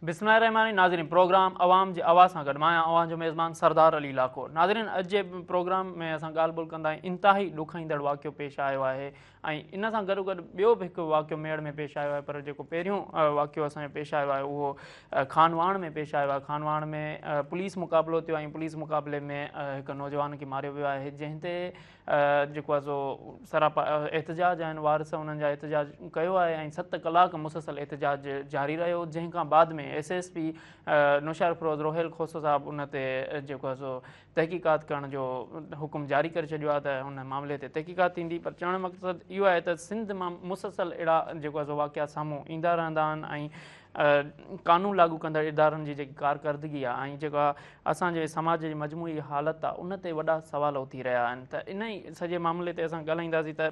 बिस्मिल्लाहिर्रहमानिर्रहीम नाज़रीन प्रोग्राम अवाम जे आवाज़ सां गॾु मां अवां जो मेज़बान सरदार अली लाखोर। नाज़रीन अॼु जे प्रोग्राम में असां ॻाल्हि ॿोल कंदा आहियूं इंतिहाई ॾुखाईंदड़ वाक़ियो पेश आयो आहे ऐं इन सां गॾो गॾु ॿियो बि हिकु वाक़ियो मेड़ में पेश आयो आहे, पर जेको पहिरियों वाक़ियो असांजो पेश आयो आहे उहो खानवाण में पेश आयो आहे। खानवाण में पुलिस मुक़ाबिलो थियो ऐं पुलिस मुक़ाबले में हिकु नौजवान खे मारियो वियो आहे, जंहिं ते जेको आहे सो सरापा एहतजाज आहिनि, वारस उन्हनि जा एहतजाज कयो आहे ऐं 7 कलाक मुसलसल एहतजाज जारी रहियो, जंहिंखां बाद में SSP नुशार फिरोज़ रोहेल खोसो साहब उन ते जेको आहे सो तहक़ीक़ात करण जो हुकुम जारी करे छॾियो आहे त हुन मामले ते तहक़ीक़ात थींदी। पर चवण जो मक़सदु इहो आहे त सिंध मां मुसलसल अहिड़ा जेको आहे सो वाक़िया साम्हूं ईंदा रहंदा आहिनि ऐं कानून लागू कंदड़ इदारनि जी जेकी कारकर्दगी आहे ऐं जेका असांजे समाज जी मजमूई हालत आहे उन ते वॾा सवाल उथी रहिया आहिनि। त इन ई सॼे मामले ते असां ॻाल्हाईंदासीं त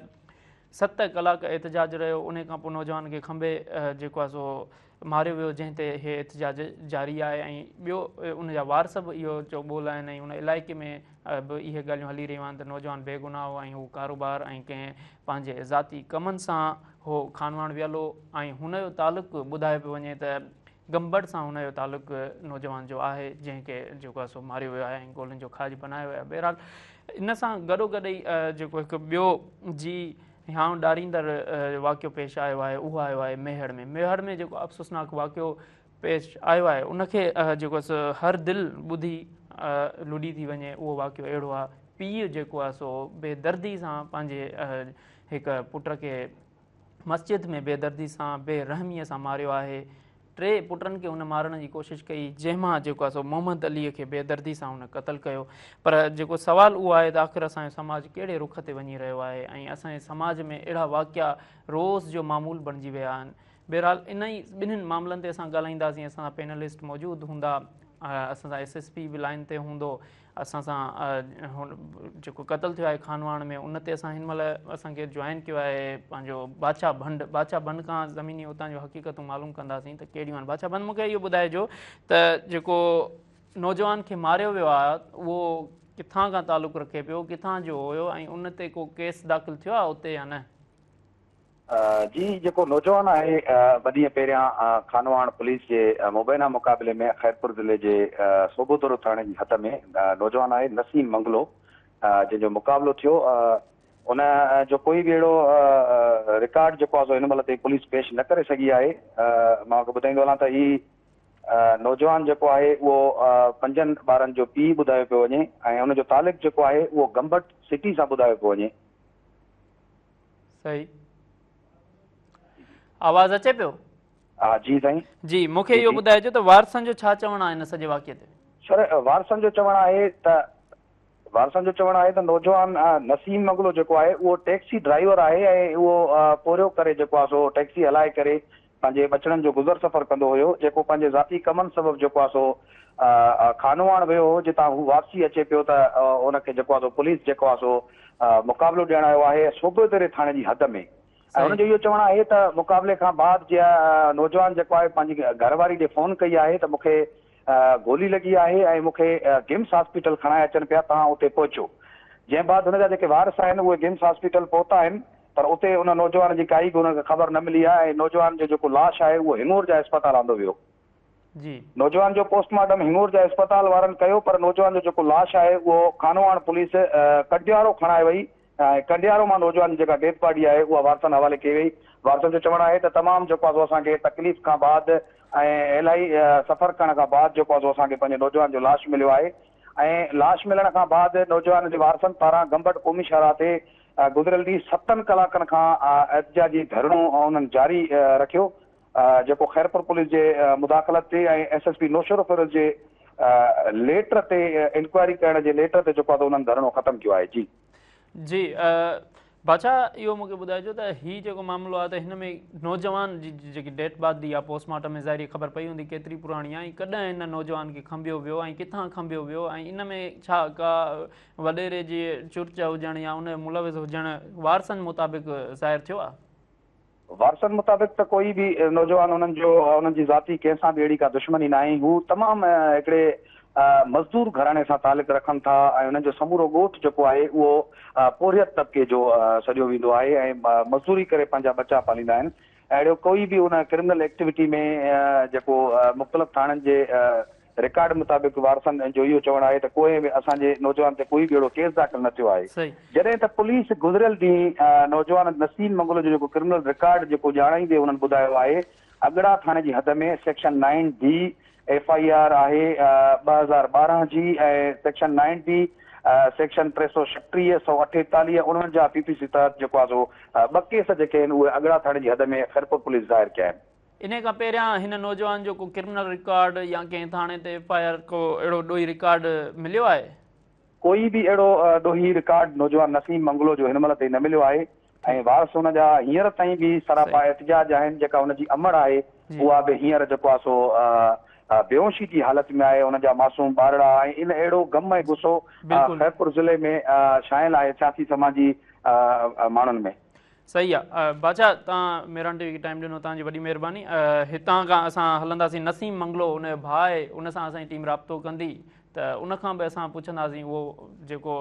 7 कलाक एहतजाज रहियो, उन खां पोइ नौजवान खे खंभे जेको आहे सो मारियो वियो, जंहिं ते इहे एहतजाज जारी आहे ऐं ॿियो उन जा वारस बि इहो चो ॿोल आहिनि ऐं उन इलाइक़े में बि इहे ॻाल्हियूं हली रहियूं आहिनि त नौजवान बेगुनाह हो ऐं हू कारोबार ऐं कंहिं पंहिंजे ज़ाती कमनि सां हो खानवाण वियलो ऐं हुन जो तालुक़ु ॿुधायो पियो वञे त गंबड़ सां हुन जो तालुक़ु नौजवान जो आहे, जंहिंखे जेको आहे सो मारियो वियो आहे ऐं गोलियुनि जो खाज बनायो वियो आहे। बहरहाल इन सां गॾोगॾु ई जेको हिकु ॿियो जी हाणे ॾारींदड़ वाक़ियो पेश आयो आहे उहो आयो आहे मेहड़ में। मेहड़ में जेको अफ़सोसनाक वाक़ियो पेश आयो आहे उनखे जेको आहे हर दिलि ॿुधी लुॾी थी वञे, उहो वाक़ियो अहिड़ो आहे। पीउ जेको आहे सो बेदर्दी सां पंहिंजे हिकु पुट खे मस्जिद में बेदर्दी सां बेरहमीअ सां मारियो आहे। 3 पुटनि खे हुन मारण जी कोशिशि कई, जंहिंमां जेको आहे सो मोहम्मद अलीअ खे बेदर्दी सां हुन क़तलु कयो। पर जेको सुवालु उहो आहे त आख़िर असांजो समाज कहिड़े रुख ते वञी रहियो आहे ऐं असांजे समाज में अहिड़ा वाक़िया रोज़ जो मामूल बणिजी विया आहिनि। बहरहाल इन ई ॿिन्हिनि मामलनि ते असां ॻाल्हाईंदासीं। असां पैनलिस्ट मौजूदु हूंदा, असां सां SSP बि लाइन ते हूंदो, असां सां जेको क़तलु थियो आहे खानवाण में उन ते असां हिन महिल असांखे जॉइन कयो आहे पंहिंजो बादशाह भंड। बादशाह भंड खां ज़मीनी उतां जो हक़ीक़तूं मालूम कंदासीं त कहिड़ियूं आहिनि। बादशाह भंड मूंखे इहो ॿुधाइजो त जेको नौजवान खे मारियो वियो आहे उहो किथां खां तालुक़ु रखे पियो, किथां जो हुयो ऐं उन ते को केस दाख़िल थियो आहे उते या न? जी, जेको नौजवान आहे ॿ ॾींहं पहिरियां खानवाण पुलिस जे मुबैना मुक़ाबले में ख़ैरपुर ज़िले जे सोबोतरो थाणे जी हद में नौजवान आहे नसीम मंगलो, जंहिंजो मुक़ाबिलो थियो। उन जो कोई बि अहिड़ो रिकॉर्ड जेको आहे सो हिन महिल ताईं पुलिस पेश न करे सघी आहे। मां ॿुधाईंदो हलां त हीउ नौजवान जेको आहे उहो 5 ॿारनि जो पीउ ॿुधायो पियो वञे ऐं हुनजो तालुक़ु जेको आहे उहो गंबट सिटी सां ॿुधायो पियो वञे। सही, आवाज़ अचे पियो? हा जी साईं जी, मूंखे इहो ॿुधाइजो त वारसनि जो छा चवणु आहे हिन सॼे वाक़िए ते? सर, वारसनि जो चवणु आहे त नौजवान नसीम मंगलो जेको आहे उहो टैक्सी ड्राइवर आहे ऐं उहो पोरियो करे जेको आहे सो टैक्सी हलाए करे पंहिंजे बचड़नि जो गुज़र सफ़र कंदो हुयो, जेको पंहिंजे ज़ाती कमनि सबबु जेको आहे सो खानवाण वियो हो, जितां हू वापसी अचे पियो त उनखे जेको आहे सो पुलिस जेको आहे सो मुक़ाबिलो ॾियणु आयो आहे सोबोतरे थाणे जी हद में। ऐं हुनजो इहो चवणु आहे त मुक़ाबले खां बाद जीअं नौजवान जेको आहे पंहिंजी घरवारी ॾे फ़ोन कई आहे त मूंखे गोली लॻी आहे ऐं मूंखे गिम्स हॉस्पिटल खणाए अचनि पिया, तव्हां उते पहुचो। जंहिं बाद हुनजा जेके वारस आहिनि उहे गिम्स हॉस्पिटल पहुता आहिनि, पर उते उन नौजवान जी काई बि हुनखे ख़बर न मिली आहे ऐं नौजवान जो जेको लाश आहे उहो हिंगोर जा अस्पताल आंदो वियो। नौजवान जो पोस्टमार्टम हिंगोर जा अस्पताल वारनि कयो, पर नौजवान जो जेको लाश आहे उहो खानवाण पुलिस कंडियारो खणाए वई ऐं कंडियारो मां नौजवान जी जेका डेथ बॉडी आहे उहा वारसनि हवाले कई वई। वारसनि जो चवणु आहे त तमामु जेको आहे सो असांखे तकलीफ़ खां बाद ऐं इलाही सफ़र करण खां बाद जेको आहे सो असांखे पंहिंजे नौजवान जो लाश मिलियो आहे ऐं लाश मिलण खां बाद नौजवान जे वारसनि पारां गंबट क़ौमी शाहरा ते गुज़िरियल ॾींहुं 7 कलाकनि खां एहतजाजी धरणो उन्हनि जारी रखियो, जेको ख़ैरपुर पुलिस जे मुदाख़लत ते ऐं SSP नौशर फिरोज़ जे लेटर ते इंक्वायरी करण जे लेटर ते जेको आहे सो उन्हनि धरणो ख़तमु कयो आहे। जी जी, बादशाह इहो मूंखे ॿुधाइजो त हीउ जेको मामिलो आहे त हिन में नौजवान जी जेकी डेथ बॉडी आहे पोस्टमार्टम में ज़ाहिरी ख़बर पई हूंदी केतिरी पुराणी आहे ऐं कॾहिं हिन नौजवान खे खंभियो वियो ऐं किथां खंभियो वियो ऐं इन में छा का वॾेरे जी चुर्च हुजणु या उन मुलविज़ हुजणु वारसनि मुताबिक़ ज़ाहिर थियो आहे? वारसनि मुताबिक़ त कोई बि नौजवान उन्हनि जी ज़ाती कंहिंसां बि अहिड़ी का दुश्मनी न आहे। हू तमामु हिकिड़े मज़दूर घराणे सां तालुक़ु रखनि था ऐं उन्हनि जो समूरो ॻोठ जेको आहे उहो पोरियत तबिके जो सॼो वेंदो आहे ऐं मज़दूरी करे पंहिंजा बचा पालींदा आहिनि अहिड़ो कोई बि उन क्रिमिनल एक्टिविटी में जेको मुख़्तलिफ़ थाणनि जे रिकॉर्ड मुताबिक़ वारसनि जो इहो चवणु आहे त कोई बि असांजे नौजवान ते कोई बि अहिड़ो केस दाख़िल न थियो आहे। सही जॾहिं त पुलिस गुज़िरियल ॾींहुं नौजवान नसीम मंगलो जो जेको क्रिमिनल रिकॉर्ड जेको ॼाणाईंदे हुननि ॿुधायो आहे अगड़ा थाणे जी हद में सेक्शन 9D FIR आहे 2012 जी ऐं सेक्शन 9D सेक्शन 336 148 उन्हनि जा PPC तहत जेको आहे सो 2 केस जेके आहिनि उहे अगड़ा थाणे जी हद में खैरपुर पुलिस ज़ाहिर कया आहिनि। इन खां पहिरियां हिन नौजवान जो को क्रिमिनल रिकॉर्ड या कंहिं थाणे ते FIR को अहिड़ो ॾोही रिकॉर्ड मिलियो आहे? कोई बि अहिड़ो ॾोही रिकॉर्ड नौजवान नसीम मंगलो जो हिन महिल ताईं न मिलियो आहे ऐं वारस हुन जा हींअर ताईं बि सरापा एहतिजाज आहिनि। जेका हुनजी अमड़ आहे उहा बि हींअर जेको आहे सो बेहोशी जी हालत में आहे। हुन जा मासूम ॿारड़ा ऐं इन अहिड़ो गम ऐं गुस्सो खैरपुर ज़िले में शाइल आहे सियासी समाजी माण्हुनि में। सही आहे। बादशाह, तव्हां मेरान टीवी खे टाइम ॾिनो, तव्हांजी वॾी महिरबानी। हितां खां असां हलंदासीं नसीम मंगलो, उनजो भाउ आहे, उन सां असांजी टीम राब्तो कंदी त उनखां बि असां पुछंदासीं उहो जेको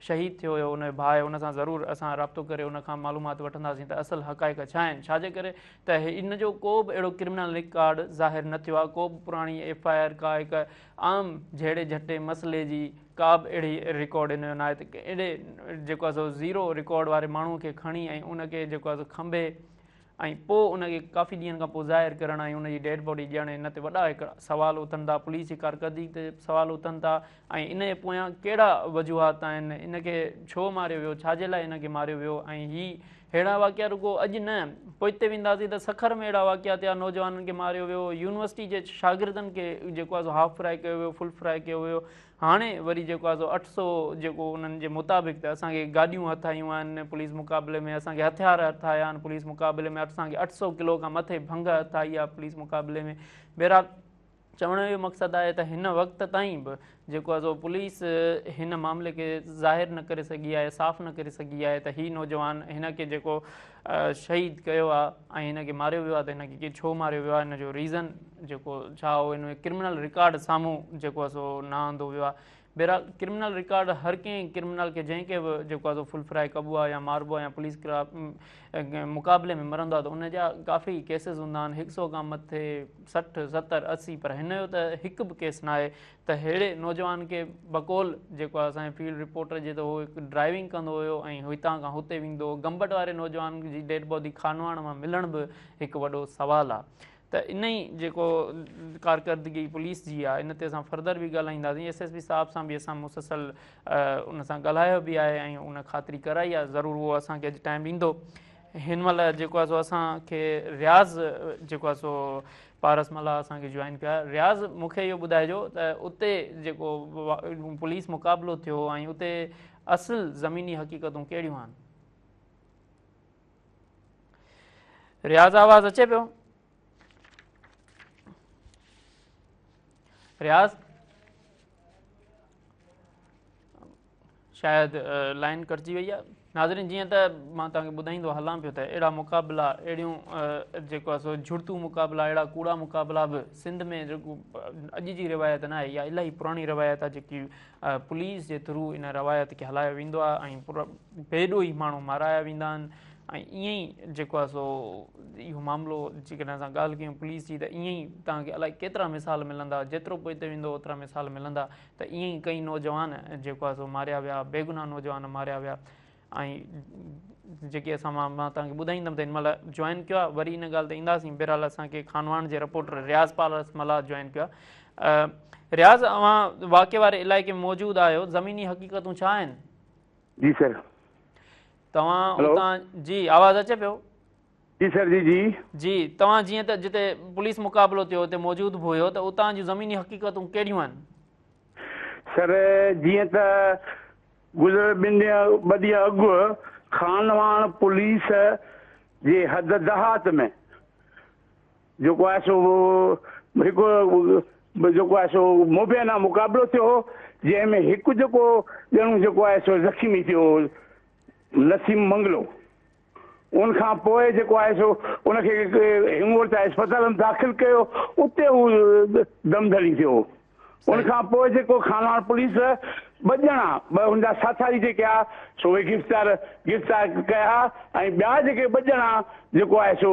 शहीद थियो हुयो उनजो भाउ आहे, उन सां ज़रूरु असां राब्तो करे उनखां मालूमात वठंदासीं त असुलु हक़ाइक़ छा आहिनि। छाजे करे त इन जो को बि अहिड़ो क्रिमिनल रिकॉर्ड ज़ाहिर न थियो आहे, को बि पुराणी FIR का हिकु आम जहिड़े झटे मसइले जी का बि अहिड़ी रिकॉर्ड इन जो न आहे त एॾे जेको आहे सो ज़ीरो रिकॉर्ड वारे माण्हूअ खे खणी ऐं उनखे जेको आहे सो खंभे ऐं पोइ उनखे काफ़ी ॾींहंनि खां पोइ ज़ाहिर करणु ऐं उनजी डेड बॉडी ॾियणु, इन ते वॾा हिकिड़ा सवाल उथनि था, पुलिस जी कारकर्दगी ते सवाल उथनि था ऐं इन जे पोयां कहिड़ा वजूहात आहिनि, इनखे छो मारियो वियो, छाजे लाइ इनखे मारियो वियो। ऐं हीअ अहिड़ा वाक़िया रुगो अॼु न, पोइ हिते वेंदासीं त सखर में अहिड़ा वाक़िया थिया, नौजवाननि खे मारियो वियो, यूनिवर्सिटी जे शागिर्दनि खे जेको आहे सो हाफ फ्राए कयो वियो, फुल फ्राए कयो वियो। हाणे वरी जेको आहे सो 800 जेको उन्हनि जे मुताबिक़ त असांखे गाॾियूं हथायूं आहिनि पुलिस मुक़ाबले में, असांखे हथियार हथाया आहिनि पुलिस मुक़ाबले में, असांखे 800 किलो खां मथे भंग हथाई आहे पुलिस मुक़ाबले में। बहरहाल चवण जो मक़सदु आहे त हिन वक़्त ताईं बि जेको आहे सो पुलिस हिन मामले खे ज़ाहिर न करे सघी आहे, साफ़ न करे सघी आहे त हीउ नौजवान हिन खे जेको शहीद कयो आहे ऐं हिन खे मारियो वियो आहे त हिन खे छो मारियो वियो आहे, हिन जो रीज़न जेको छा हो, हिन में क्रिमिनल रिकॉर्ड साम्हूं जेको आहे सो न आंदो वियो आहे। बहरहाल क्रिमिनल रिकॉर्ड हर कंहिं क्रिमिनल खे जंहिंखे बि जेको आहे सो फुल फ्राए कबो आहे या मारबो आहे या पुलिस मुक़ाबले में मरंदो आहे त उनजा काफ़ी केसिस हूंदा आहिनि, 100 खां मथे 60 70 80, पर हिन जो त हिकु बि केस न आहे त अहिड़े नौजवान खे बकौल जेको आहे असांजे फील्ड रिपोर्टर जे त उहो हिकु ड्राइविंग कंदो हुयो ऐं हितां खां हुते वेंदो हो, गंबट वारे नौजवान जी डेड बॉडी खानवाण मां मिलण बि हिकु वॾो सुवालु आहे। त इन ई जेको कारकर्दगी पुलिस जी आहे इन ते असां फर्दर बि ॻाल्हाईंदासीं। SSP साहिब सां बि असां मुसलसल उन सां ॻाल्हायो बि आहे ऐं उन ख़ातिरी कराई आहे, ज़रूरु उहो असांखे अॼु टाइम ॾींदो। हिन महिल जेको आहे सो असांखे रियाज़ जेको आहे सो पारसमला असांखे जॉइन कयो आहे। रियाज़, मूंखे इहो ॿुधाइजो त उते जेको पुलिस मुक़ाबिलो थियो ऐं उते असुलु ज़मीनी हक़ीक़तूं कहिड़ियूं आहिनि? रियाज़, आवाज़ अचे पियो? रियाज़, शायदि लाइन कटिजी वई आहे। नाज़रीन, जीअं त मां तव्हांखे ॿुधाईंदो हलां पियो त अहिड़ा मुक़ाबिला, अहिड़ियूं जेको आहे सो झुड़तू मुक़ाबिला, अहिड़ा कूड़ा मुक़ाबिला बि सिंध में जेको अॼु जी रिवायत न आहे, इहा इलाही पुराणी रिवायत आहे जेकी पुलिस जे थ्रू इन रिवायत खे हलायो वेंदो आहे ऐं पूरा बेॾो ई माण्हू माराया वेंदा आहिनि। ऐं ईअं ई जेको आहे सो इहो मामिलो जेकॾहिं असां ॻाल्हि कयूं पुलिस जी त ईअं ई तव्हांखे अलाए केतिरा मिसाल मिलंदा, जेतिरो पोइ हिते वेंदो ओतिरा मिसाल मिलंदा त ईअं ई कई नौजवान जेको आहे सो मारिया विया, बेगुनाह नौजवान मारिया विया। ऐं जेके मां तव्हांखे ॿुधाईंदुमि त हिन महिल जॉइन कयो आहे, वरी इन ॻाल्हि ते ईंदासीं। बहरहाल असांखे खानवाण जे रिपोर्टर रियाज़ पारसमला जॉइन कयो आहे। रियाज़, तव्हां वाक़े वारे इलाइक़े में मौजूदु आहियो, ज़मीनी हक़ीक़तूं छा आहिनि? जी सर। तव्हां उतां जी आवाज़ अचे पियो? जी सर। जी जी जी, तव्हां जीअं त जिते पुलिस मुक़ाबिलो थियो हुते मौजूदु बि हुयो, त उतां जूं ज़मीनी हक़ीक़तूं कहिड़ियूं आहिनि? सर, जीअं त गुज़र 2 ॾींहं अॻु खानवाण पुलिस जे हद दहात में जेको आहे सो हिकु जेको आहे सो मुबैना मुक़ाबिलो थियो, जंहिंमें हिकु जेको ॼणो जेको आहे सो ज़ख़्मी थियो नसीम मंगलो। उनखां पोइ जेको आहे सो उनखे हिंगोल अस्पताल में दाख़िल कयो, उते हू दमधड़ी थियो। उनखां पोइ जेको खानवाण पुलिस ॿ ॼणा ॿ हुनजा साथी जेके आहे सो उहे गिरफ़्तार कया ऐं ॿिया जेके 2 ॼणा जेको आहे सो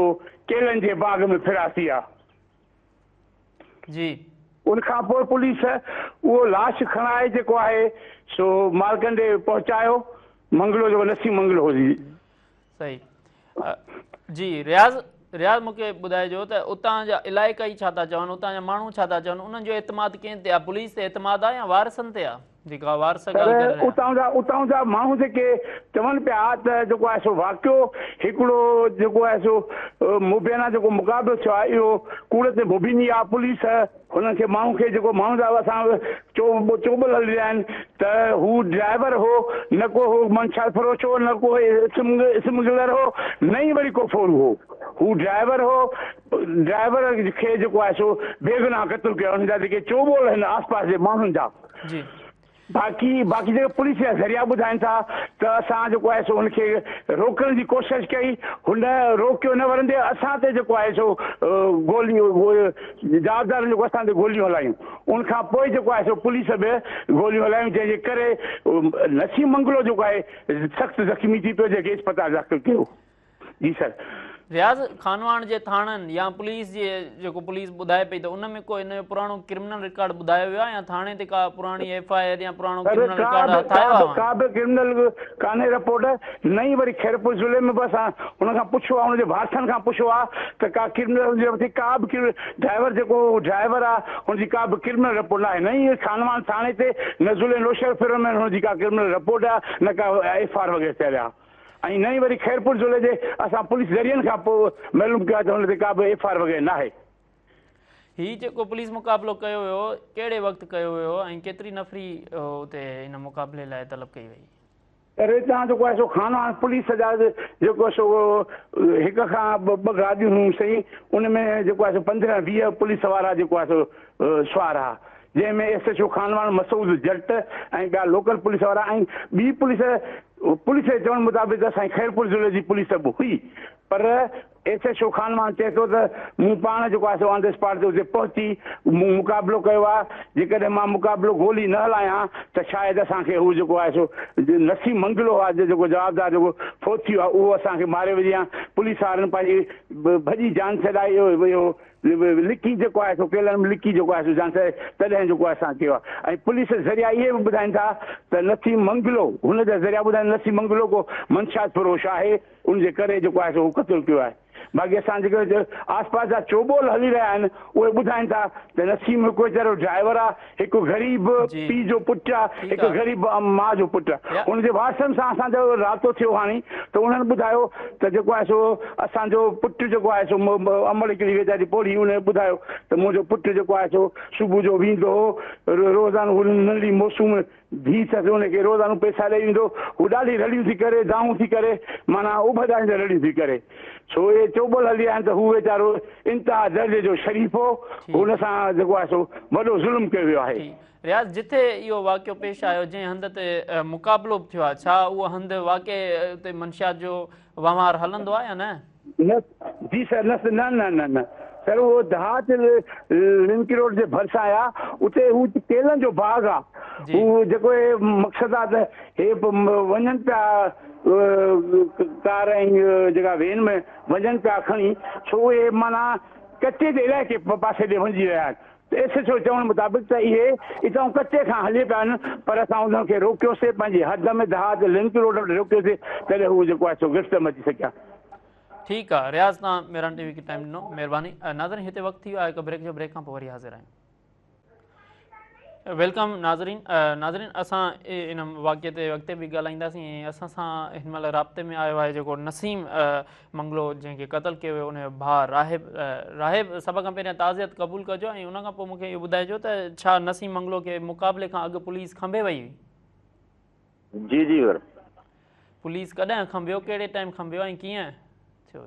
केलनि जे बाग़ में फिरा थी विया। जी उनखां पोइ पुलिस उहो लाश खणाए जेको आहे सो मालकंडे पहुचायो, मंगलो जेको नसीम मंगलो हो जी। सही जी रियाज़ मूंखे ॿुधाइजो त उतां जा इलाइक़ाई छा था चवनि, उतां जा माण्हू छा था चवनि, उन्हनि जो एतमाद कंहिं ते आहे, पुलिस ते एतमाद आहे या वारसनि ते आहे जेका वारस ॻाल्हि करे रहिया? उतां जा माण्हू जेके चवनि पिया त जेको आहे सो वाक़ियो हिकिड़ो जेको आहे सो मुबैना जेको मुक़ाबिलो थियो आहे इहो कूड़ ते मुबीनी आहे। पुलिस हुननि खे माण्हू खे जेको माण्हू जा असां चोबल हली रहिया आहिनि त हू ड्राइवर हो, न को हो मंशा फरोश हो, न को स्मगलर हो, न ई वरी को फोर हो, हू ड्राइवर हो। ड्राइवर खे जेको आहे सो बेगुनाह क़त्ल कयो, हुनजा जेके चोबल आहिनि आसपास जे माण्हुनि जा। जी बाक़ी जेके पुलिस जा ज़रिया ॿुधाइनि था त असां जेको आहे सो हुनखे रोकण जी कोशिशि कई, हुन रोकियो न वरंदे असां ते जेको आहे सो गोलियूं जवाबदारनि जेको असां ते गोलियूं हलायूं। उनखां पोइ जेको आहे सो पुलिस बि गोलियूं हलायूं, जंहिंजे करे नसीम मंगलो जेको आहे सख़्तु ज़ख़्मी थी पियो, जेके अस्पताल दाख़िल कयो। जी सर। रियाज़ खानवाण जे थाणनि या पुलिस जे जेको पुलिस ॿुधाए पई त उन में को इन जो पुराणो क्रिमिनल रिकॉर्ड ॿुधायो वियो आहे या थाणे ते का पुराणी FIR या पुराणो क्रिमिनल रिकॉर्ड हथायो आहे? का बि क्रिमिनल कान्हे रिपोर्ट, न ई वरी खैरपुर ज़िले में बि असां हुनखां पुछियो आहे, हुनजे भाउरनि खां पुछियो आहे त का क्रिमिनल जे मथे का बि ड्राइवर जेको ड्राइवर आहे हुनजी का बि क्रिमिनल रिपोर्ट न आहे, न ई खानवान थाणे ते न ज़ुले नौशहर फिर में हुनजी का क्रिमिनल रिपोर्ट आहे, न का FIR वग़ैरह थियल आहे। ऐं न ई वरी खैरपुर ज़िले जे असां पुलिस ज़रियनि खां पोइ मालूम कयो त हुन ते का बि FIR वग़ैरह न आहे। हीउ जेको पुलिस मुक़ाबिलो कयो वियो कहिड़े वक़्तु कयो वियो ऐं केतिरी नफ़री हुते इन मुक़ाबले लाइ तलब कई वई? पर हितां जेको आहे सो खानवान पुलिस जा जेको सो हिक खां ॿ गाॾियूं हुयूं सही, उन में जेको आहे सो 15-20 पुलिस वारा जेको आहे सो सुवार आहे, जंहिंमें SHO खानवान मसूद जट ऐं ॿिया लोकल पुलिस वारा ऐं ॿी पुलिस जे चवण मुताबिक़ असांजी खैरपुर ज़िले जी पुलिस बि हुई। पर SHO खानवान चए थो त मूं पाण जेको आहे सो ऑन द स्पॉट ते हुते पहुची मूं मुक़ाबिलो कयो आहे, जेकॾहिं मां मुक़ाबिलो गोली न हलायां त शायदि असांखे हू जेको आहे सो नसीम मंगलो आहे जेको जवाबदार जेको फोत थियो आहे उहो असांखे मारे विझी आहे। पुलिस वारनि पंहिंजी भॼी जान छॾाई, इहो लिकी जेको आहे सो केलनि में लिकी जेको आहे सो जान छॾाई, तॾहिं जेको आहे असां कयो आहे। ऐं पुलिस ज़रिया इहे बि ॿुधाइनि था त नसीम मंगलो, हुन जा ज़रिया ॿुधाइनि नसीम मंगलो को मंशात फरोश आहे, उनजे करे जेको आहे सो हू क़त्ल कयो आहे। बाक़ी असां जेके आसपास जा चोबोल हली रहिया आहिनि उहे ॿुधाइनि था त नसीम हिकु वीचारो ड्राइवर आहे, हिकु ग़रीब पीउ जो पुटु आहे, हिकु ग़रीब माउ जो पुटु आहे। हुनजे वारसनि सां असांजो राब्तो थियो हाणे त उन्हनि ॿुधायो त जेको आहे सो असांजो पुटु जेको आहे सो अमल हिकिड़ी वेचारी पोड़ी, उन ॿुधायो त मुंहिंजो पुटु जेको आहे सो सुबुह जो वेंदो हो, रोज़ानो नंढी मौसूम धी ससु हुनखे रोज़ानो पैसा ॾेई वेंदो, हू ॾाढी रड़ियूं थी करे दाऊं थी करे माना उभदाईंदे रड़ियूं थी करे। सो इहे चोबल हली आहिनि त हू वीचारो इंतिहा दर्जे जो शरीफ़ हो, हुन सां जेको आहे सो वॾो ज़ुल्म कयो वियो आहे। रियाज़ जिथे इहो वाक़ियो पेश आयो जंहिं हंध ते मुक़ाबिलो थियो आहे, छा उहो हंधि वाक़ई ते मंशियात जो वहिंवार हलंदो आहे या न? जी सर, न सर, उहो देहात लिंक रोड जे भरिसां आहे, उते हू केलनि जो बाग़ आहे। हू जेको मक़सदु आहे त हे वञनि पिया कार ऐं जेका वेन में वञनि पिया खणी, छो उहे माना कचे जे इलाइक़े पासे ॾे वञी रहिया आहिनि। SHO चवण मुताबिक़ त इहे हितां कचे खां हली पिया आहिनि, पर असां उन्हनि खे रोकियोसीं, पंहिंजी हद में देहात लिंक रोड ते रोकियोसीं, तॾहिं हू जेको आहे सो गिरफ़्त में अची सघिया। ठीकु आहे रियाज़, तव्हां मेरान TV खे टाइम ॾिनो, महिरबानी। नाज़रीन, हिते वक़्तु थी वियो आहे हिकु ब्रेक जो, ब्रेक खां पोइ वरी हाज़िर आहियूं। वेलकम नाज़रीन, असां इन वाक़िए ते अॻिते बि ॻाल्हाईंदासीं ऐं असां सां हिन महिल राब्ते में आयो आहे जेको नसीम मंगलो जंहिंखे क़त्ल कयो वियो, उनजो भाउ राहिब। सभ खां पहिरियां ताज़ियत क़बूल कजो ऐं उनखां पोइ मूंखे इहो ॿुधाइजो त छा नसीम मंगलो खे मुक़ाबले खां अॻु पुलिस खंभे वई हुई? जी सर। पुलिस कॾहिं खंभियो, कहिड़े टाइम खंभियो ऐं कीअं थियो?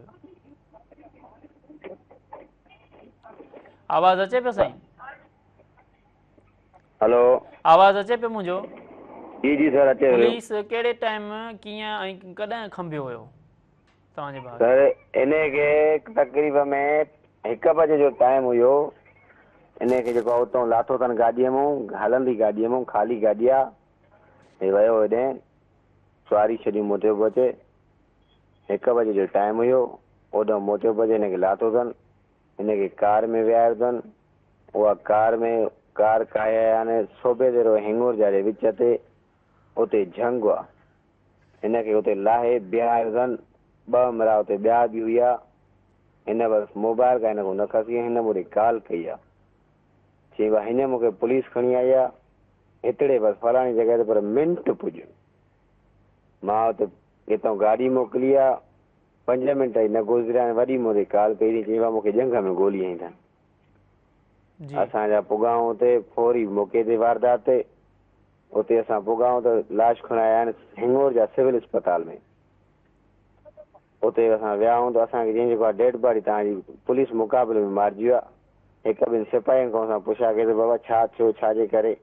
आवाज़ अचे पियो साईं? हेलो, आवाज़ अचे पियो मुंहिंजो? जी सर अचे। पुलिस कहिड़े टाइम कीअं ऐं कॾहिं खंभियो हुयो तव्हांजे भाउ? सर इनखे तकरीबन में 1 बजे जो टाइम हुयो, इनखे जेको उतां लाथो अथनि गाॾीअ मां, हलंदी गाॾीअ मां, ख़ाली गाॾी आहे, हे वियो हेॾे सवारी छॾी मोटियो पियो अचे 1 बजे जो टाइम हुयो ओॾो मोटियो पियो अचे हिनखे लाथो अथनि हिनखे कार में विहारियो अथनि उहा कार काए याने सोबे ते हिंगोर जे विच ते उते झंग आहे हिनखे उते लाहे बीहारियो अथनि 2 मरा उते ॿिया बि हुआ हिन बसि मोबाइल खां हिन खां न खसी हिन मूंखे कॉल कई आहे चई भाई हिन मूंखे पुलिस खणी आई आहे हिकिड़े बसि फलाणी जॻह ते पर मिंट पुॼ मां हुते हितां गाॾी मोकिली आहे 5 मिंट ई न गुज़रिया वरी मूंखे कॉल कई चई भाई मूंखे जंग में गोली हई अथनि असांजा पुगाऊं हुते फौरी मौक़े ते वारदात ते उते असां पुगाऊं त लाश खणाया आहिनि हिंगोर जा सिविल अस्पताल में उते असां विया आहियूं त असांखे जंहिं जेको आहे डेड बॉडी तव्हांजी पुलिस मुक़ाबले में मारिजी वियो आहे 1-2 सिपाहियुनि खां असां पुछा कयोसीं बाबा छा थियो छाजे करे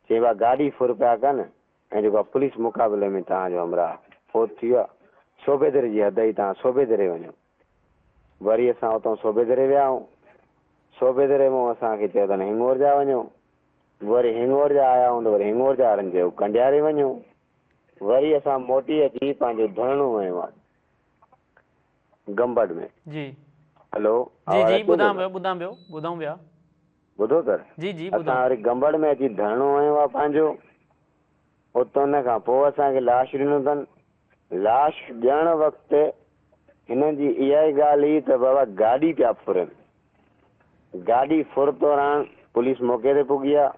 चई भाई गाॾी फुर पिया कनि ऐं जेको आहे पुलिस मुक़ाबले में तव्हांजो हमरा फोत थी वियो आहे सोबेदरे जी हद ई तव्हां सोबेदरे वञो वरी असां उतां सोबेदरे विया आहियूं सोबेदरे मां असांखे चयो अथनि हिंगोर जा वञो वरी हिंगोर जा आया आहियूं त वरी हिंगोर जा वारनि चयो कंडियारे वञो वरी असां मोटी अची पंहिंजो धरणो वयो आहे गंबड़ में जी हेलो जी जी ॿुधां पिया ॿुधो तर जी असां वरी गंबड़ में अची धरणो वयो आहे पंहिंजो उतां हुन खां पोइ असांखे लाश ॾिनो अथनि लाश ॾियण वक़्तु हिननि जी इहा ई ॻाल्हि हुई त बाबा गाॾी पिया फुरनि गाॾी फुर दौरान पुलिस मौक़े ते पुॻी आहे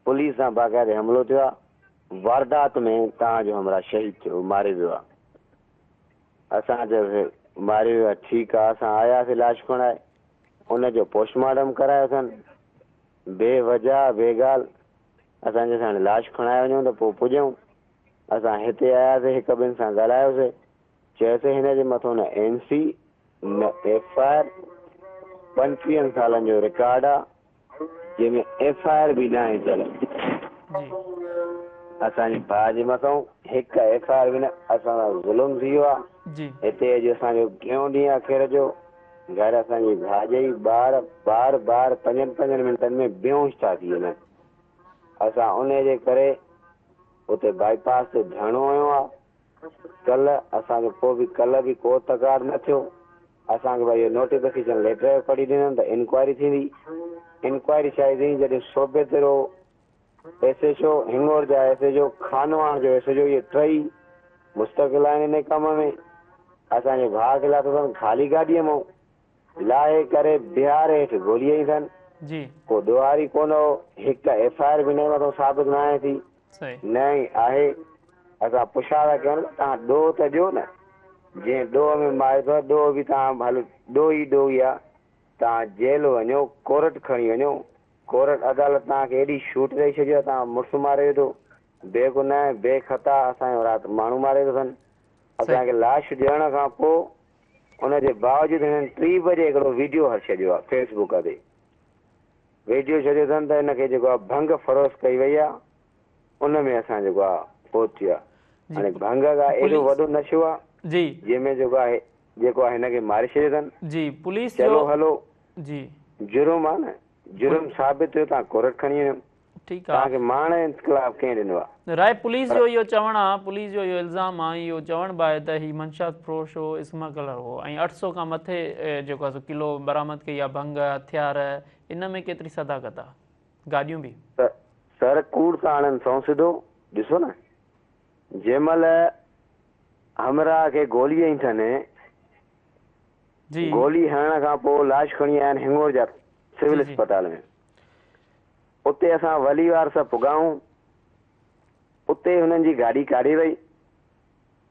पुलिस सां बाक़ाइदे हमिलो थियो आहे वारदात में तव्हांजो हमरा शहीद थियो मारे वियो आहे असां चयोसीं मारे वियो आहे ठीकु आहे असां आयासीं लाश खणाए उनजो पोस्टमार्टम करायो अथनि बेवजह बेॻाल्हि असां चयोसीं लाश खणाए वञूं त पोइ पुॼूं असां हिते आयासीं 1-2 सां ॻाल्हायोसीं चयोसीं हिनजे मथां न NC न FIR 25 सालनि जो रिकॉर्ड आहे जंहिंमें FIR बि न आहे चल असांजे भाउ जे मथां 1 FIR बि न असां ज़ुल्म थी वियो आहे हिते अॼु असांजो 2 ॾींहुं आख़िर जो घर असांजी भाॼई बार 5 मिंटनि में बेहोश था थी वञनि असां उन जे करे उते बाईपास ते धरणो वयो आहे कल्ह असांजो कल्ह बि को तकरार न थियो असांखे भाई नोटिफिकेशन लेटर पढ़ी ॾिननि त इंक्वायरी थींदी इंक्वायरी छा थी जॾहिं सोबे तेरो SHO हिंगोर जा SHO खानवाण जो SHO इहे 3 मुस्तक़िल आहिनि इन कम में असांजे भाउ खे लाथो अथनि ख़ाली गाॾीअ मां लाहे करे बिहारे हेठि गोली हई अथनि को ॾोहारी कोन हो 1 FIR बि न मथां साबित न आहे थी न ई आहे असां पुछा था कयूं तव्हां ॾोह त ॾियो न जीअं ॾोह में मारे थो ॾोह बि तव्हां हलो ॾोह ई आहे तव्हां जेल वञो कोर्ट खणी वञो कोर्ट अदालत तव्हांखे एॾी छूट ॾेई छॾियो आहे तव्हां मुड़ुसु मारे विधो बेगुनाह बेख़ता असांजो राति माण्हू मारे थो अथनि असांखे लाश ॾियण खां पोइ उनजे बावजूदि हिननि 3 बजे हिकिड़ो वीडियो हर छॾियो आहे फेसबुक ते वीडियो छॾियो अथनि त हिनखे जेको आहे भंग फरोश कई वई आहे उन में असां जेको आहे फोत थियो आहे हाणे भंग खां एॾो वॾो नशो आहे जंहिंमें जेको आहे हिनखे मारे छॾियो अथनि चलो हलो जुर्म आहे न जुर्म साबित थियो तव्हां कोर्ट खणी वञो तव्हांखे माण इन्कलाब कंहिं ॾिनो आहे राय पुलिस जो इहो चवणु आहे पुलिस जो इहो इल्ज़ाम आहे इहो चवण बि आहे त हीउ मंशात फरोश हो स्मगलर हो ऐं 800 खां मथे जेको आहे किलो बरामद कई आहे भंग हथियार इन में केतिरी सदाकत आहे गाॾियूं बि सर कूड़ सां आणनि सौ सिधो ॾिसो न जंहिंमहिल हमरा खे गोली हई अथनि गोली हणण खां पोइ लाश खणी आया आहिनि हिंगोर जा सिविल अस्पताल में उते असां वलीवार सां पुगाऊं उते हुननि जी गाॾी काढी वई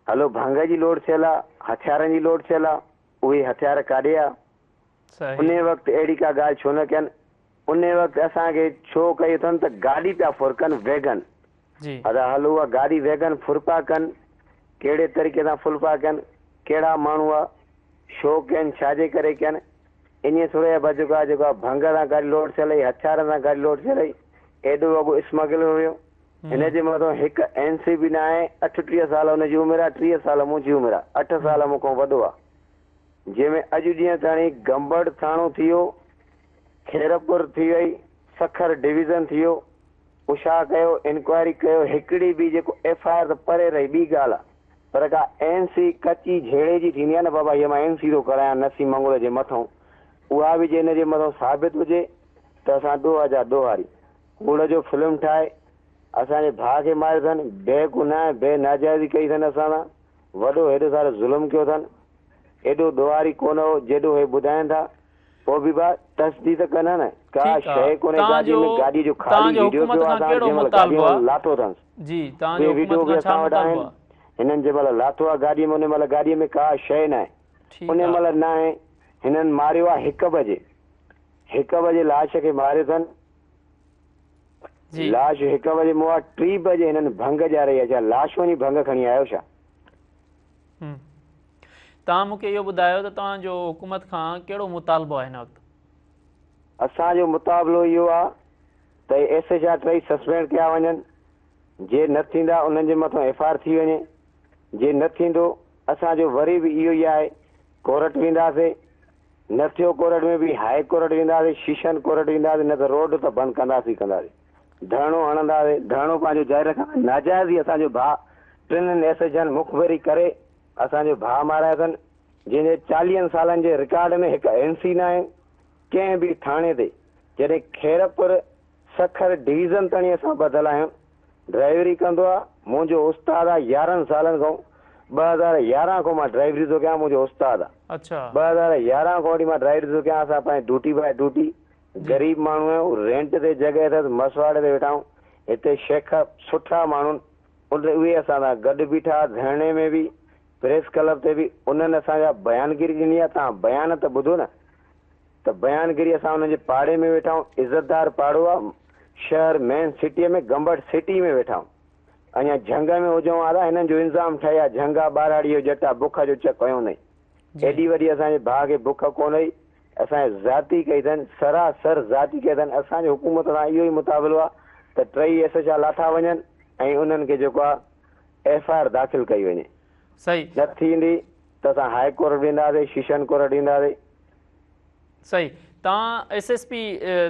हलो भंग जी लोड थियल आहे हथियारनि जी लोड थियल आहे उहे हथियार काढिया उन वक़्तु अहिड़ी का ॻाल्हि छो न कयनि उन वक़्तु असांखे छो कई अथनि त गाॾी पिया फुरकनि वैगन हलो उहा गाॾी वैगन फुरपा कनि कहिड़े तरीक़े सां फुरपा कनि कहिड़ा माण्हू आहे शो कयनि छाजे करे कयनि इन थोरे जेको आहे भंग सां गाॾी लोड थियल हुई हथियार सां गाॾी लोड थियल हुई एॾो वॻो स्मगल हुयो हिनजे मथां 1 NC बि न आहे 38 साल हुनजी उमिरि आहे 30 साल मुंहिंजी उमिरि आहे 8 साल मूंखां वॾो आहे जंहिंमें अॼु ॾींहं ताईं गंबड़ थाणो थी वियो खेरपुर थी वई सखर डिवीज़न थी वियो पुछा कयो इंक्वायरी कयो हिकिड़ी बि जेको FIR त परे रही ॿी ॻाल्हि आहे पर का NC कची झेड़े जी थींदी आहे न बाबा हीअ मां NC थो करायां नसीम मंगोल जे मथां उहा बि जे हिन जे मथां साबित हुजे त असां ॾोहारी कूड़ जो फिल्म ठाहे असांजे भाउ खे मारियो अथनि बेगुनाह बेनाजाइज़ी कई अथनि असां सां वॾो हेॾो सारो ज़ुल्म कयो अथनि एॾो ॾोहारी कोन हो जेॾो हे ॿुधाइनि था पोइ बि तस्दीक कनि न का शइ कोन्हे गाॾीअ में गाॾी जो ख़ाली वीडियो पियो आहे जंहिं महिल गाॾीअ में लाथो अथसि उहे वीडियो बि असां वटि आहिनि हिननि जंहिं महिल लाथो आहे गाॾीअ में उन महिल गाॾीअ में का शइ न आहे उन महिल न आहे हिननि मारियो आहे 1 बजे लाश खे मारियो अथनि लाश 1 बजे मूं वटि 3 बजे हिननि भंग ॼारे आहे छा लाश वञी भंग खणी आयो छा तव्हां मूंखे इहो ॿुधायो त तव्हांजो हुकूमत खां कहिड़ो मुतालबो आहे हिन वक़्तु असांजो मुतालबो इहो आहे त SHR 3 सस्पेंड कया वञनि जे न थींदा उन्हनि जे मथां FIR थी वञे जे न थींदो असांजो वरी बि इहो ई आहे कोर्ट वेंदासीं न थियो कोर्ट में बि हाई कोर्ट वेंदासीं शीशन कोर्ट वेंदासीं न त रोड त बंदि कंदासीं धरणो हणंदासीं धरणो पंहिंजो जारी रखंदासीं नाजाइज़ ई असांजो भाउ 3 SHR मुखबिरी करे असांजो भाउ मारिया अथनि जंहिंजे 40 सालनि जे रिकॉर्ड में हिकु NC न आहे कंहिं बि थाणे ते जॾहिं खैरपुर सखर डिवीज़न ताईं असां ॿधल आहियूं ड्राइवरी कंदो आहे मुंहिंजो उस्ताद आहे 11 सालनि खां 2011 खां मां ड्राइवरी थो कयां मुंहिंजो उस्ताद आहे 2011 खां वठी मां ड्राइवरी थो कयां असां पंहिंजी ड्यूटी बाय ड्यूटी ग़रीब माण्हू आहियूं रेंट ते जॻह अथसि मसवाड़ ते वेठा आहियूं हिते शेख सुठा माण्हू उहे असां सां गॾु बीठा धरणे में बि प्रेस क्लब ते बि उन्हनि असांजा बयानगिरी ॾिनी आहे तव्हां बयान त ॿुधो न त बयानगिरी असां हुनजे पाड़े में वेठा आहियूं इज़तदार पाड़ो आहे शहर मेन सिटीअ में गंबट सिटी में वेठा आहियूं अञा झंग में हुजूं वारा हिननि जो इंतज़ाम ठही आहे झंगा ॿारहाड़ी जो जटा बुख जो चक कयो अथई एॾी वॾी असांजे भाउ खे बुख कोन हुई असांजे ज़ाती कई अथनि सरासर ज़ाती कई अथनि असांजे हुकूमत सां इहो ई मुताबिलो आहे त 3 SHR लाथा वञनि ऐं उन्हनि खे जेको आहे FIR दाख़िल कई वञे सही न थींदी त असां हाई कोर्ट वेंदासीं शीशन कोर्ट वेंदासीं सही तव्हां SSP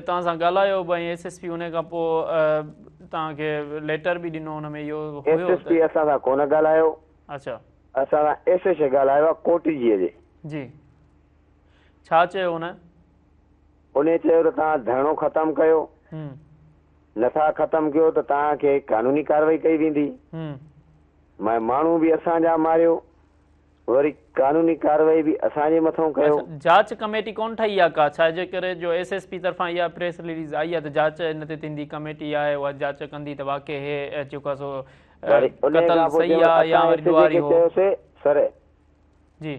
तव्हां सां ॻाल्हायो भई SSP उन खां पोइ तव्हांखे लेटर बि ॾिनो हुन में इहो SSP असां सां कोन ॻाल्हायो अच्छा असां सां SH ॻाल्हायो आहे कोटिजीअ जे जी छा चयो उन चयो त तव्हां धरणो ख़तमु कयो नथा ख़तमु कयो त तव्हांखे कानूनी कार्रवाई कई वेंदी माण्हू बि असांजा मारियो वरी कानूनी कार्रवाई बि असांजे मथां कयो जांच कमेटी कोन ठही आहे का छाजे करे जो SSP तरफ़ां इहा प्रेस रिलीज़ आई आहे त जांच हिन ते थींदी कमेटी आहे उहा जांच कंदी त वाक़ई हे जेको आहे सो कतल सही आहे या वरी ॾुआरी हो चयोसीं सर जी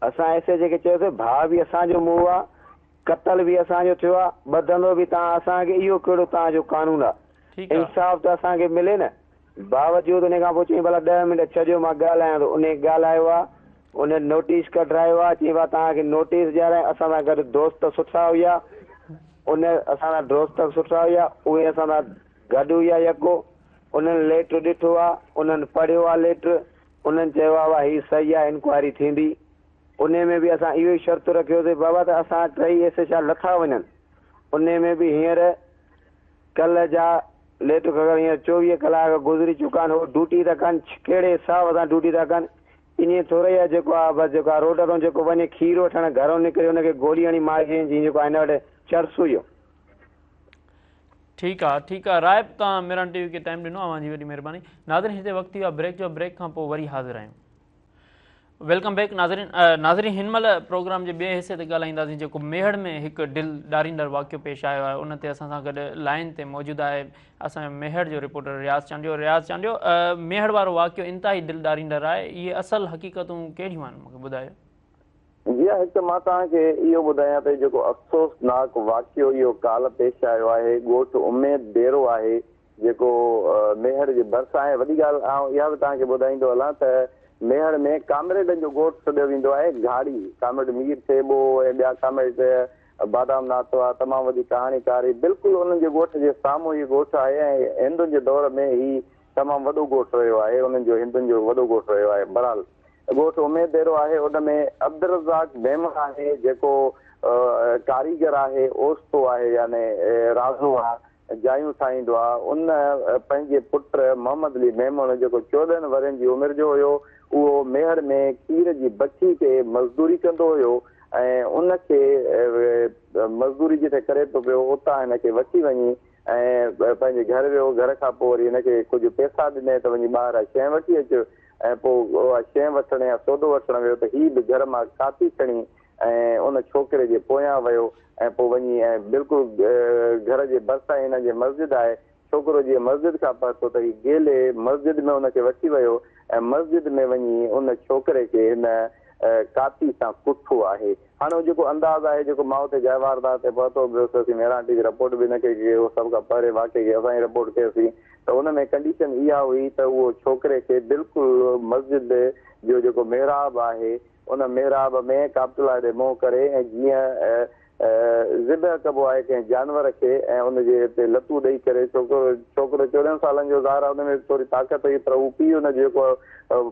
असां SH खे चयोसीं भाउ बि असांजो मुंहुं आहे कतल बि असांजो थियो आहे ॿधंदो बि तव्हां असांखे इहो कहिड़ो तव्हांजो कानून आहे इंसाफ़ त असांखे मिले न बावजूद उन खां पोइ चई भला 10 मिंट छॾियो मां ॻाल्हायां थो उन ॻाल्हायो आहे उन नोटिस कढायो आहे चई तव्हांखे नोटिस ॾियाराए असां सां गॾु दोस्त सुठा हुया उन असां सां दोस्त सुठा हुया उहे असां सां गॾु हुया यको उन्हनि लेटर ॾिठो आहे उन्हनि पढ़ियो आहे लेटर उन्हनि चयो आहे हीअ सही आहे इंक्वायरी थींदी उन में बि असां इहो ई शर्त रखियोसीं बाबा त असां 3 SHR लथा वञनि उन में बि हींअर कल्ह जा लेट अगरि हींअर 24 कलाक गुज़री चुका आहिनि उहो ड्यूटी था कनि कहिड़े हिसाब सां ड्यूटी था कनि ईअं थोरो ई आहे जेको आहे बसि जेको आहे रोड तां जेको वञे खीर वठणु घरों निकिरे हुनखे गोली हणी मारिजे जीअं जेको आहे हिन वटि चर्स हुयो ठीकु आहे राइब तव्हां मिरन TV खे टाइम ॾिनो अवां जी वॾी महिरबानी नाज़रीन हिते वक़्तु इहो आहे ब्रेक जो ब्रेक खां पोइ वरी हाज़िर आहियूं वेलकम बैक नाज़रीन हिन महिल प्रोग्राम जे ॿिए हिसे ते ॻाल्हाईंदासीं जेको मेहड़ में हिकु दिलि ॾारींदड़ वाक़ियो पेश आयो आहे उन ते असां सां गॾु लाइन ते मौजूदु आहे असांजो मेहड़ जो रिपोर्टर रियाज़ चांडियो मेहड़ वारो वाक़ियो इंतिहाई दिलि ॾारींदड़ आहे इहे असल हक़ीक़तूं कहिड़ियूं आहिनि मूंखे ॿुधायो जी हिकु मां तव्हांखे इहो ॿुधायां पई जेको अफ़सोसनाक वाक़ियो इहो काल्ह पेश आयो आहे ॻोठ उमेद डेरो आहे जेको मेहड़ जे भरिसां आहे वॾी ॻाल्हि आउं इहा बि तव्हांखे ॿुधाईंदो हलां त मेहड़ में कामरेडनि जो ॻोठ सॾियो वेंदो आहे घाड़ी कामरेड मीर सेबो ऐं ॿिया कामरेड बादाम नातो आहे तमामु वॾी कहाणीकार बिल्कुलु उन्हनि जे ॻोठ जे साम्हूं ई ॻोठ आहे ऐं हिंदुनि जे दौर में ही तमामु वॾो ॻोठ रहियो आहे उन्हनि जो हिंदुनि जो वॾो ॻोठ रहियो आहे बहरहाल ॻोठ उमेद डेरो आहे उन में अब्दुल रज़ाक मेमन आहे जेको कारीगर आहे ओस्तो आहे यानी राज़ो आहे जायूं ठाहींदो आहे, उन पंहिंजे पुट मोहम्मद अली मेमन जेको 14 वरनि जी उमिरि जो हुयो, उहो मेहर में खीर जी बची ते मज़दूरी कंदो हुयो ऐं उनखे मज़दूरी जिथे करे थो पियो उतां हिनखे वठी वञी ऐं पंहिंजे घर वियो। घर खां पोइ वरी हिनखे कुझु पैसा ॾिनई त वञी ॿाहिरां शइ वठी अचु ऐं पोइ उहा शइ वठण या सौदो वठणु वियो त हीअ बि घर मां काती खणी ऐं उन छोकिरे जे पोयां वियो ऐं पोइ वञी ऐं बिल्कुलु घर जे भरिसां हिन जे मस्जिद आहे, छोकिरो जीअं मस्जिद खां पहुतो त हीअ गेले मस्जिद में हुनखे वठी वियो ऐं मस्जिद में वञी उन छोकिरे खे हिन काती सां कुठो आहे। हाणे जेको अंदाज़ आहे जेको मां हुते जाइ वारदात ते पहुतो वियोसीं, मेरांटी जी रिपोर्ट बि हिनखे कयो, सभ खां पहिरें वाक़े खे असां रिपोर्ट कयोसीं त हुन में कंडीशन इहा हुई त उहो छोकिरे खे बिल्कुलु मस्जिद जो जेको मेहराब आहे उन मेहराब में काबतुल्ला ॾे मुंहुं करे ऐं जीअं ज़िबह कबो आहे कंहिं जानवर खे ऐं उनजे हिते लतूं ॾेई करे, छोकिरो 14 सालनि जो ज़ाहिर आहे, हुन में थोरी ताक़त हुई पर हू पीउ हुन जेको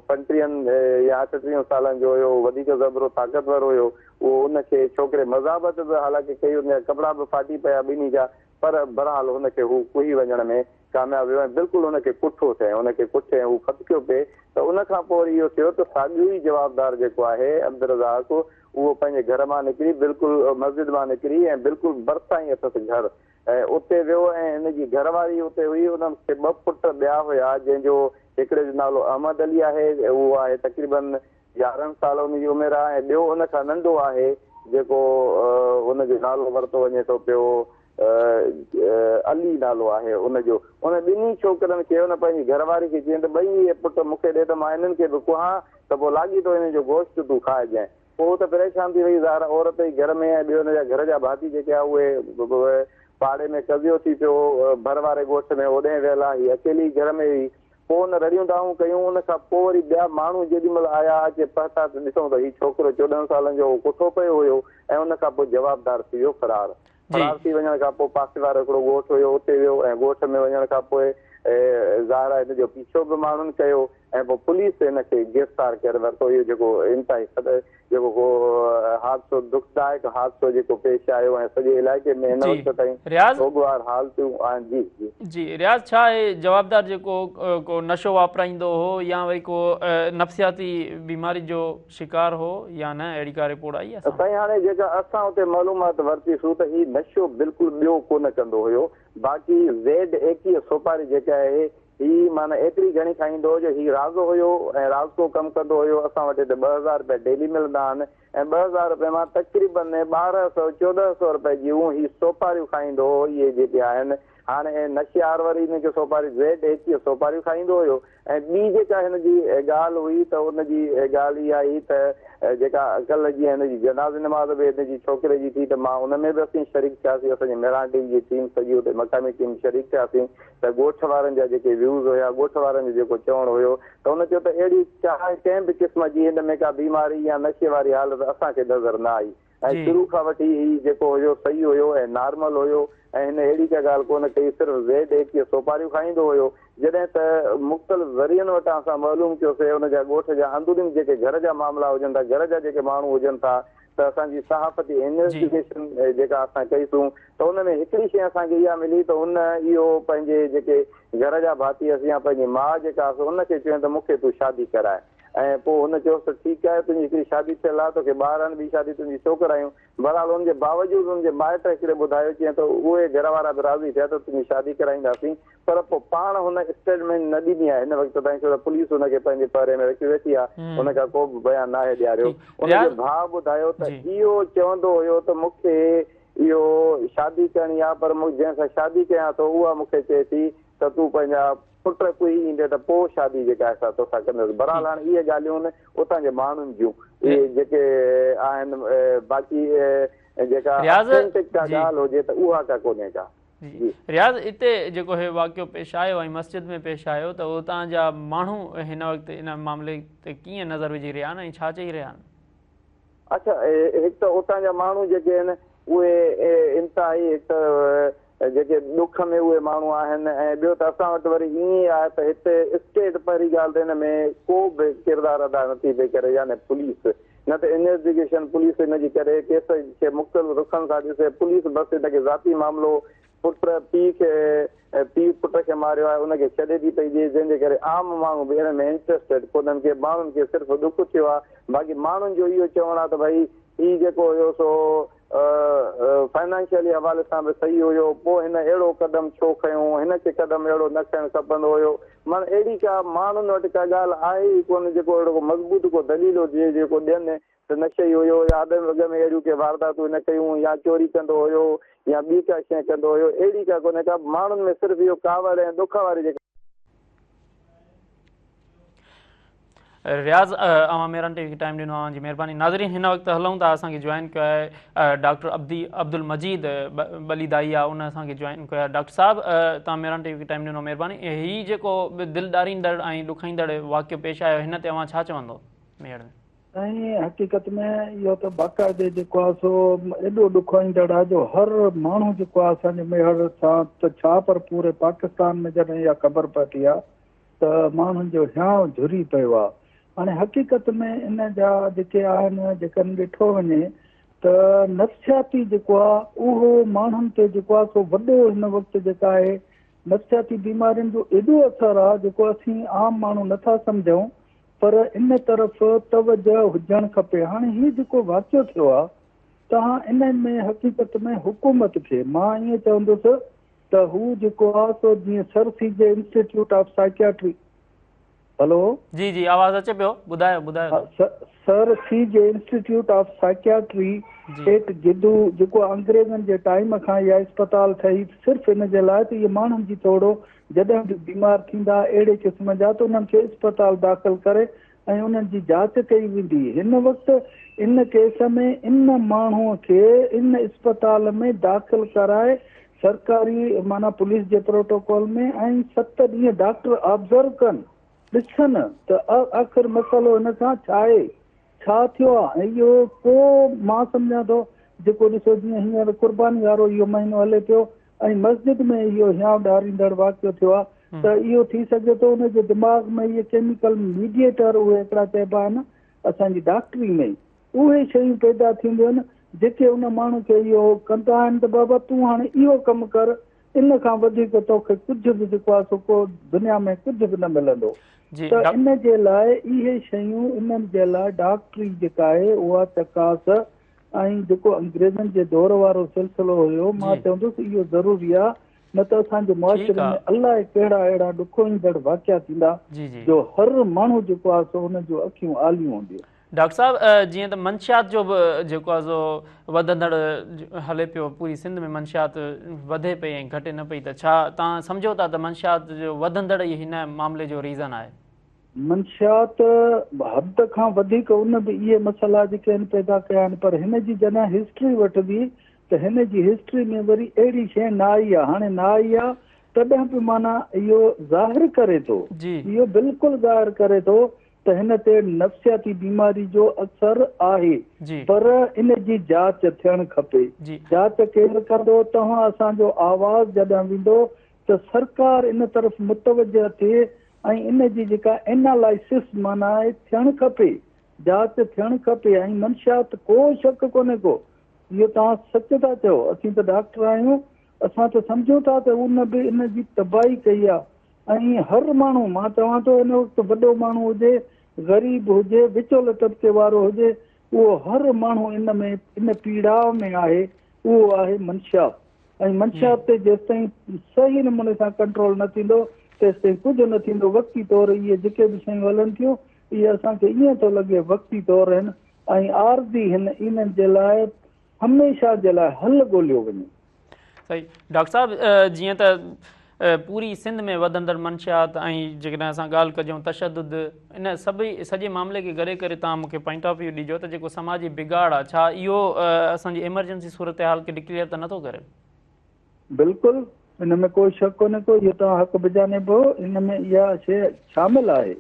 35 या 38 सालनि जो हुयो, वधीक ज़बरो ताक़तवर हुयो, उहो उनखे छोकिरे मज़ाबत बि हालांकि कई, हुनजा कपिड़ा बि फाटी पिया ॿिन्ही जा, पर बहरहाल हुनखे हू कुही वञण में कामयाबु वियो ऐं बिल्कुलु हुनखे कुठो थिए, हुनखे कुठे हू फटकियो पिए। त उनखां पोइ वरी इहो थियो त साॻियो ई जवाबदार जेको आहे अब्दुर्रज़ाक, उहो पंहिंजे घर मां निकिरी, बिल्कुलु मस्जिद मां निकिरी ऐं बिल्कुलु भरिसां ई अथसि घर ऐं उते वियो ऐं हिनजी घरवारी उते हुई। उनखे 2 पुट ॿिया हुया, जंहिंजो हिकिड़े जो नालो अहमद अली आहे, उहो आहे तक़रीबन 11 साल हुनजी उमिरि आहे, ऐं ॿियो हुनखां नंढो आहे जेको हुनजो नालो वरितो वञे थो पियो अली नालो आहे उनजो। उन ॿिन्ही छोकिरनि खे हुन पंहिंजी घरवारी खे चई त ॿई पुट मूंखे ॾे त मां हिननि खे बि कुहां त पोइ लाॻी थो हिन जो गोश्त तूं खाइजांइ। पोइ त परेशान थी वई ज़ाहिर औरत ई घर में ऐं ॿियो हुनजा घर जा भाती जेके आहे उहे पाड़े में कज़ियो थी पियो, भर वारे ॻोठ में होॾे वियल आहे, हीअ अकेली घर में हुई। पोइ हुन रड़ियूं दाहूं कयूं, उन खां पोइ वरी ॿिया माण्हू जेॾीमहिल आया अचे पहुता त ॾिसूं त हीउ छोकिरो 14 सालनि जो कुठो पियो हुयो ऐं उन खां पोइ जवाबदार थी वियो फरार थी वञण खां पोइ पासे वारो हिकिड़ो ॻोठ हुयो उते वियो ऐं ॻोठ में वञण खां पोइ ज़ाहिर आहे हिनजो पीछो बि माण्हुनि कयो ऐं पोइ पुलिस हिनखे गिरफ़्तार करे वरितो। इहो जेको इंतिहाई जेको हादसो दुखदायक हादसो जेको पेश आयो ऐं सॼे इलाइक़े में हिन वक़्त ताईं सोगवार हालतूं आहिनि। जी जी रियाज़, छा आहे जवाबदार जेको को नशो वापराईंदो हो या वरी को नफ़्सियाती बीमारी जो शिकार हो या न, अहिड़ी का रिपोर्ट आई आहे? साईं हाणे जेका असां हुते मालूमात वरितीसूं त हीउ नशो बिल्कुलु ॿियो कोन कंदो हुयो, बाक़ी Z21 सोपारी जेका आहे ही माना एतिरी घणी खाईंदो हो जो हीउ राज़ो हुयो ऐं राज़को कमु कंदो हुयो। असां वटि हिते 2000 रुपया डेली मिलंदा आहिनि ऐं 2000 रुपये मां तक़रीबन 1200-1400 रुपए जूं ही सोपारियूं खाईंदो हो इहे जेके आहिनि। हाणे नशियार वरी हिनखे सोपारी Z21 सोपारियूं खाईंदो हुयो ऐं ॿी जेका हिनजी ॻाल्हि हुई त हुनजी ॻाल्हि इहा आई त जेका कल्ह जीअं हिनजी जनाज़ नमाज़ बि हिनजी छोकिरे जी थी त मां हुन में बि असीं शरीक थियासीं, असांजी मेरांटी जी टीम सॼी हुते मक़ामी टीम शरीक थियासीं त ॻोठ वारनि जा जेके व्यूज़ हुया, ॻोठ वारनि जो जेको चवणु हुयो त हुन चयो त अहिड़ी चाहे कंहिं बि क़िस्म जी हिन में का बीमारी या नशे वारी हालत असांखे नज़र न आई ऐं शुरू खां वठी ही जेको हुयो सही हुयो ऐं नॉर्मल हुयो ऐं हिन अहिड़ी का ॻाल्हि कोन कई, सिर्फ़ु Z21 सोपारियूं खाईंदो हुयो। जॾहिं त मुख़्तलिफ़ ज़रियनि वटां असां मालूम कयोसीं हुनजा ॻोठ जा अंदरूनी जेके घर जा मामला हुजनि था, घर जा जेके माण्हू हुजनि था, त असांजी सहाफ़ती इन्वेस्टिगेशन जेका असां कईसूं त हुन में हिकिड़ी शइ असांखे इहा मिली त हुन इहो पंहिंजे जेके घर जा भाती हुअसि या पंहिंजी माउ जेका हुअसि हुनखे चयो त मूंखे तूं शादी कराए ऐं पोइ हुन चयोसि ठीकु आहे तुंहिंजी हिकिड़ी शादी थियल आहे, तोखे ॿारनि ॿी शादी तुंहिंजी छो करायूं। बहरहाल हुनजे बावजूदि हुनजे माइट हिकिड़े ॿुधायो चई त उहे घर वारा बि राज़ी थिया त तुंहिंजी शादी कराईंदासीं, पर पोइ पाण हुन स्टेटमेंट न ॾिनी आहे हिन वक़्त ताईं, छो त पुलिस हुनखे पंहिंजे पहिरे में रखी वेठी आहे, हुनखां को बि बयानु नाहे ॾियारियो। हुनजे भाउ ॿुधायो त इहो चवंदो हुयो त मूंखे इहो शादी करणी आहे, पर जंहिंसां शादी कयां थो उहा मूंखे चए थी त तूं पंहिंजा पुट कोई ईंदे त पोइ शादी जेका आहे असां तोसां कंदासीं। बहरहाल हाणे इहे ॻाल्हियूं आहिनि उतां जे माण्हुनि जूं, इहे जेके आहिनि बाक़ी जेका ॻाल्हि हुजे त उहा का कोन्हे का। रियाज़, हिते जेको हे वाक़ियो पेश आयो ऐं मस्जिद में पेश आयो त उतां जा माण्हू हिन वक़्तु इन मामले ते कीअं नज़र विझी रहिया आहिनि ऐं छा चई रहिया आहिनि? अच्छा, हिकु त उतां जा माण्हू जेके आहिनि उहे इंतिहाई हिकु त जेके ॾुख में उहे माण्हू आहिनि ऐं ॿियो त असां वटि वरी ईअं आहे त हिते स्टेट पहिरीं ॻाल्हि त हिन में को बि किरदारु अदा नथी पई करे, यानी पुलिस न त इन्वेस्टिगेशन पुलिस हिनजी करे केस खे मुख़्तलिफ़ रुखनि सां ॾिसे, पुलिस बसि हिनखे ज़ाती मामिलो पुट पीउ खे पीउ पुट खे मारियो आहे उनखे छॾे थी पई ॾिए, जंहिंजे करे आम माण्हू बि हिन में इंट्रस्टेड कोन्हनि के माण्हुनि खे सिर्फ़ु दुख थियो आहे। बाक़ी माण्हुनि जो इहो चवणु आहे त भई हीउ जेको हुयो सो फाइनेंशियली हवाले सां बि सही हुयो, पोइ हिन अहिड़ो कदम छो खयो, हिनखे कदम अहिड़ो न खणणु खपंदो हुयो। माना अहिड़ी का माण्हुनि वटि का ॻाल्हि आहे ई कोन जेको अहिड़ो मज़बूत को दलील हुजे जेको ॾियनि त नशे ई हुयो या अदम वॻ में अहिड़ियूं के वारदातूं न कयूं या चोरी कंदो हुयो या ॿी का शइ कंदो हुयो, अहिड़ी का कोन्हे का। माण्हुनि में सिर्फ़ु इहो कावड़ ऐं दुख वारी जेका रियाज़ अवां मेरन टीवी खे टाइम ॾिनो आहे, जी महिरबानी। नाज़रीन, हिन वक़्तु हलूं था, असांखे जॉइन कयो आहे डॉक्टर अब्दुल मजीद बलीदाई आहे, उन असांखे जॉइन कयो आहे। डॉक्टर साहिबु, तव्हां मेरन टीवी खे टाइम ॾिनो, महिरबानी। हीउ जेको दिलि ॾारींदड़ ऐं ॾुखाईंदड़ वाक़ियो पेश आयो, हिन ते अवां छा चवंदो? मेयर में ऐं हक़ीक़त में इहो त बाक़ाइदे जेको आहे सो एॾो ॾुखाईंदड़ आहे जो हर माण्हू जेको आहे असांजे मेहर सां त छा पर पूरे पाकिस्तान में जॾहिं इहा ख़बर पइजी आहे त माण्हुनि जो हियांव झुरी पियो आहे। हाणे हक़ीक़त में इन जा जेके आहिनि जेकॾहिं ॾिठो वञे त नफ़्सियाती जेको आहे उहो माण्हुनि ते जेको आहे सो वॾो हिन वक़्तु जेका आहे नफ़्सियाती बीमारियुनि जो एॾो असरु आहे जेको असीं आम माण्हू नथा सम्झूं, पर इन तरफ़ तवजह हुजणु खपे। हाणे हीउ जेको वाक़ियो थियो आहे तव्हां इन में हक़ीक़त में हुकूमत खे मां ईअं चवंदुसि त हू जेको आहे सो जीअं Sir CJ Institute of Psychiatry, hello जी जी आवाज़ अचे पियो, ॿुधायो ॿुधायो। Sir CJ Institute of Psychiatry एक गिदू जेको अंग्रेज़नि जे टाइम खां इहा अस्पताल ठही सिर्फ़ु इन जे लाइ त इहे माण्हुनि जी थोरो जॾहिं बि बीमार थींदा अहिड़े क़िस्म जा त उन्हनि खे अस्पताल दाख़िल करे ऐं उन्हनि जी जांच कई वेंदी। हिन वक़्तु इन केस में इन माण्हूअ खे इन अस्पताल में दाख़िल कराए सरकारी माना पुलिस जे प्रोटोकॉल में ऐं 7 ॾींहं डॉक्टर ऑब्ज़र्व कनि, ॾिसनि त आख़िर मसइलो हिन सां छा आहे, छा थियो आहे। ऐं इहो को मां सम्झां थो जेको ॾिसो जीअं हींअर क़ुर्बानी वारो इहो महीनो हले पियो ऐं मस्जिद में इहो हियांव ॾारींदड़ वाक़ियो थियो आहे त इहो थी सघे थो उनजे दिमाग़ में इहे केमिकल मीडिएटर उहे हिकिड़ा चइबा आहिनि असांजी डॉक्टरी में, उहे शयूं पैदा थींदियूं आहिनि जेके उन माण्हू खे इहो कंदा आहिनि त बाबा तूं हाणे इहो कमु कर, इन खां वधीक तोखे कुझु बि जेको आहे सो को दुनिया में कुझु बि न मिलंदो। त इन जे लाइ इहे शयूं इन्हनि जे लाइ डॉक्टरी जेका आहे उहा चकास ऐं जेको अंग्रेज़नि जे दौर वारो सिलसिलो हुयो मां चवंदुसि इहो ज़रूरी आहे, न त असांजे मुआशरे में अलाए कहिड़ा अहिड़ा ॾुखोईंदड़ वाक़िया थींदा जो हर माण्हू जेको आहे सो हुन जूं अखियूं आलियूं हूंदियूं। डॉक्टर साहिबु, जीअं त मंशियात जो बि जेको आहे सो वधंदड़ हले पियो, पूरी सिंध में मंशियात वधे पई ऐं घटे न पई, त छा तव्हां सम्झो था त मंशियात जो वधंदड़ ई हिन मामले जो रीज़न आहे? मंशियात हद खां वधीक उन बि इहे मसइला जेके आहिनि पैदा कया आहिनि, पर हिन जी जॾहिं हिस्ट्री वठिबी त हिन जी हिस्ट्री में वरी अहिड़ी शइ न आई आहे। हाणे न आई आहे तॾहिं बि माना इहो ज़ाहिर करे थो, इहो बिल्कुलु ज़ाहिर करे थो त हिन ते नफ़्सियाती बीमारी जो असरु आहे, पर इन जी जांच थियणु खपे। जांच केरु कंदो? तव्हां असांजो आवाज़ जॾहिं वेंदो त सरकार इन तरफ़ मुतवजह थिए ऐं इन जी जेका एनालाइसिस माना आहे थियणु खपे, जांच थियणु खपे। ऐं मंशियात को शक कोन्हे को, इहो तव्हां सच था चओ, असीं त डॉक्टर आहियूं, असां त सम्झूं था त उन बि इन जी तबाही कई आहे। ऐं हर माण्हू, मां चवां थो इन वक़्तु वॾो माण्हू हुजे, ग़रीब हुजे, विचोले तबिके वारो हुजे, उहो हर माण्हू इन में इन पीड़ाव में आहे, उहो आहे मंशियात। ऐं मंशियात ते जेसिताईं सही नमूने सां कंट्रोल न थींदो तेसिताईं कुझु न थींदो। वक़्ती तौरु इहे जेके बि शयूं हलनि थियूं इहे असांखे ईअं थो लॻे वक़्ती तौरु आहिनि ऐं आरज़ी इन्हनि जे लाइ हमेशह जे लाइ हल ॻोल्हियो वञे। सही डॉक्टर साहिबु, जीअं त पूरी सिंध में वधंदड़ मंशियात ऐं जेकॾहिं असां ॻाल्हि कयूं तशदुद, इन सॼे मामले खे गॾे करे तव्हां मूंखे पॉइंट ऑफ व्यू ॾिजो त जेको समाजी बिगाड़ आहे, छा इहो असांजी एमरजेंसी सूरत हाल खे डिक्लेयर त नथो करे? बिल्कुलु, इन में कोई शक कोन्हे को, इहो तव्हां हक़ बिजाने पियो, इन में इहा शइ शामिल आहे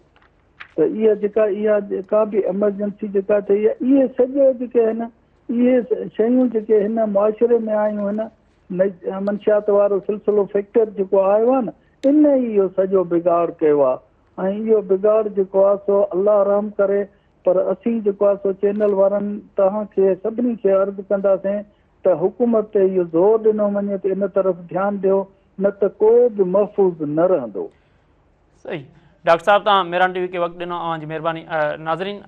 त इहा जेका बि एमरजेंसी जेका थी आहे, इहे सॼो जेके आहिनि इहे शयूं जेके हिन मुआशिरे में आयूं आहिनि, मंशियात वारो सिलसिलो फैक्टर जेको आयो आहे न, इन इहो सॼो बिगाड़ कयो आहे। ऐं इहो बिगाड़ जेको आहे सो अलाह रहम करे, पर असीं जेको आहे सो चैनल वारनि तव्हांखे सभिनी खे अर्ज़ु कंदासीं त हुकूमत ते इहो ज़ोर ॾिनो वञे त इन तरफ़ ध्यानु ॾियो, न त को बि महफ़ूज़ न रहंदो। सही। डॉक्टर साहब तव्हां मेरान टीवी खे वक़्तु ॾिनो, तव्हांजी महिरबानी। नाज़रीन,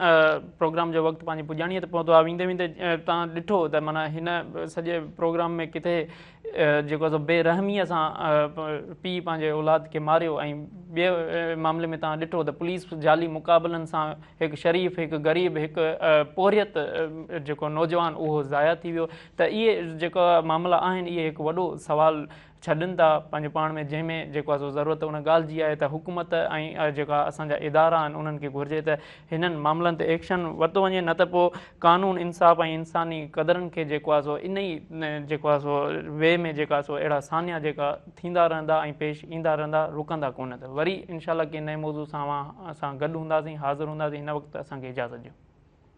प्रोग्राम जो वक़्तु पंहिंजी पुॼाणीअ ते पहुतो आहे। वेंदे वेंदे तव्हां ॾिठो त माना हिन सॼे प्रोग्राम में किथे जेको आहे बेरहमीअ सां पीउ पंहिंजे औलाद खे मारियो, ऐं ॿिए मामले में तव्हां ॾिठो त पुलिस जाली मुक़ाबलनि सां हिकु शरीफ़, हिकु ग़रीब, हिकु पोरियत जेको नौजवान उहो ज़ाया थी वियो। त इहे जेका मामला आहिनि इहे हिकु वॾो सुवाल छॾनि था पंहिंजे पाण में, जंहिंमें जेको आहे ज़रूरत उन ॻाल्हि जी आहे त हुकूमत ऐं जेका असांजा इदारा आहिनि उन्हनि खे घुरिजे त हिननि मामलनि ते एक्शन वरितो वञे, न त पोइ कानून, इंसाफ़ ऐं इंसानी क़दरनि खे जेको आहे सो इन ई जेको आहे सो वे में जेका सो अहिड़ा सान्या जेका थींदा रहंदा ऐं पेश ईंदा रहंदा, रुकंदा कोन। त वरी इनशाला के नए मौज़ू सां असां गॾु हूंदासीं, हाज़िर हूंदासीं। हिन वक़्तु असांखे इजाज़त ॾियो।